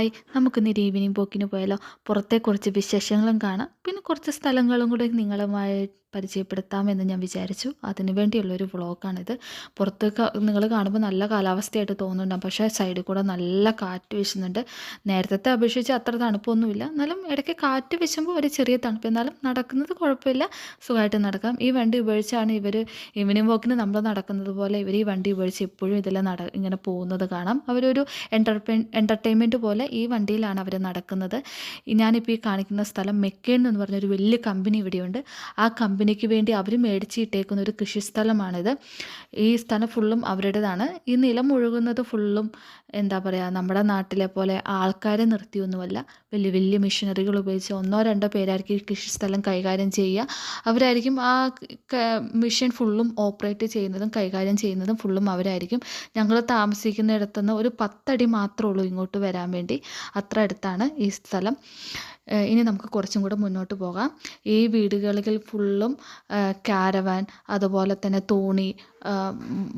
Hi, നമുക്കിന്നൊരു evening പോക്കിന് പോയാലോ? പുറത്തെ കുറച്ച് വിശേഷങ്ങളും കാണാം. പിന്നെ കുറച്ച് സ്ഥലങ്ങളും കൂടെ നിങ്ങളുമായി പരിചയപ്പെടുത്താമെന്ന് ഞാൻ വിചാരിച്ചു. അതിന് വേണ്ടിയുള്ളൊരു വ്ളോഗാണിത്. പുറത്തേക്ക് നിങ്ങൾ കാണുമ്പോൾ നല്ല കാലാവസ്ഥയായിട്ട് തോന്നുന്നുണ്ടാകും. പക്ഷേ സൈഡിൽ കൂടെ നല്ല കാറ്റ് വീശുന്നുണ്ട്. നേരത്തെ അപേക്ഷിച്ച് അത്ര തണുപ്പൊന്നുമില്ല. എന്നാലും ഇടയ്ക്ക് കാറ്റ് വീശുമ്പോൾ ഒരു ചെറിയ തണുപ്പ്. എന്നാലും നടക്കുന്നത് കുഴപ്പമില്ല, സുഖമായിട്ട് നടക്കാം. ഈ വണ്ടി ഉപയോഗിച്ചാണ് ഇവർ ഈവനിംഗ് വാക്കിന് നമ്മൾ നടക്കുന്നത് പോലെ ഇവർ ഈ വണ്ടി ഉപയോഗിച്ച് എപ്പോഴും ഇതിൽ ഇങ്ങനെ പോകുന്നത് കാണാം. അവരൊരു എൻ്റർടൈൻമെൻറ്റ് പോലെ ഈ വണ്ടിയിലാണ് അവർ നടക്കുന്നത്. ഞാനിപ്പോൾ ഈ കാണിക്കുന്ന സ്ഥലം മെക്കേൺ എന്ന് പറഞ്ഞൊരു വലിയ കമ്പനി ഇവിടെയുണ്ട്. ആ കമ്പനിക്ക് വേണ്ടി അവർ മേടിച്ചിട്ടേക്കുന്ന ഒരു കൃഷിസ്ഥലമാണിത്. ഈ സ്ഥലം ഫുള്ളും അവരുടേതാണ്. ഈ നിലം ഒഴുകുന്നത് ഫുള്ളും എന്താ പറയുക, നമ്മുടെ നാട്ടിലെ പോലെ ആൾക്കാരെ നിർത്തിയൊന്നുമല്ല. വലിയ വലിയ മെഷീനറികൾ ഉപയോഗിച്ച് ഒന്നോ രണ്ടോ പേരായിരിക്കും ഈ കൃഷിസ്ഥലം കൈകാര്യം ചെയ്യുക. അവരായിരിക്കും ആ മെഷീൻ ഫുള്ളും ഓപ്പറേറ്റ് ചെയ്യുന്നതും കൈകാര്യം ചെയ്യുന്നതും ഫുള്ളും അവരായിരിക്കും. ഞങ്ങൾ താമസിക്കുന്നിടത്തുനിന്ന് ഒരു 10 അടി മാത്രമേ ഉള്ളൂ ഇങ്ങോട്ട് വരാൻ വേണ്ടി. അത്ര അടുത്താണ് ഈ സ്ഥലം. ഇനി നമുക്ക് കുറച്ചും കൂടെ മുന്നോട്ട് പോകാം. ഈ വീടുകളിൽ ഫുള്ളും കാരവാൻ, അതുപോലെ തന്നെ തോണി,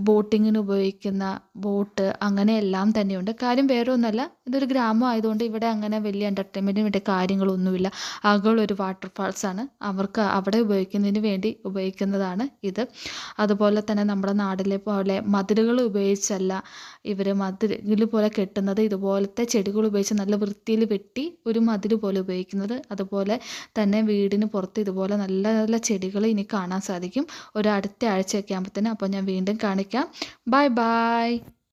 ബോട്ടിങ്ങിന് ഉപയോഗിക്കുന്ന ബോട്ട്, അങ്ങനെ എല്ലാം തന്നെയുണ്ട്. കാര്യം വേറെ ഒന്നുമല്ല, ഇതൊരു ഗ്രാമം ആയതുകൊണ്ട് ഇവിടെ അങ്ങനെ വലിയ എൻ്റർടൈൻമെൻറ്റിന് വേണ്ടി കാര്യങ്ങളൊന്നുമില്ല. ആകെയുള്ളൊരു വാട്ടർഫാൾസാണ്. അവർക്ക് അവിടെ ഉപയോഗിക്കുന്നതിന് വേണ്ടി ഉപയോഗിക്കുന്നതാണ് ഇത്. അതുപോലെ തന്നെ നമ്മുടെ നാട്ടിലെ പോലെ മതിലുകൾ ഉപയോഗിച്ചല്ല ഇവർ മതിൽ പോലെ കെട്ടുന്നത്. ഇതുപോലത്തെ ചെടികൾ ഉപയോഗിച്ച് നല്ല വൃത്തിയിൽ വെട്ടി ഒരു മതിൽ പോലെ ഉപയോഗിക്കുന്നത്. അതുപോലെ തന്നെ വീടിന് പുറത്ത് ഇതുപോലെ നല്ല നല്ല ചെടികൾ ഇനി കാണാൻ സാധിക്കും. ഒരു അടുത്ത ആഴ്ചയൊക്കെ ആകുമ്പോഴത്തേന്. അപ്പോൾ ഞാൻ വീണ്ടും കാണിക്കാം. Bye bye.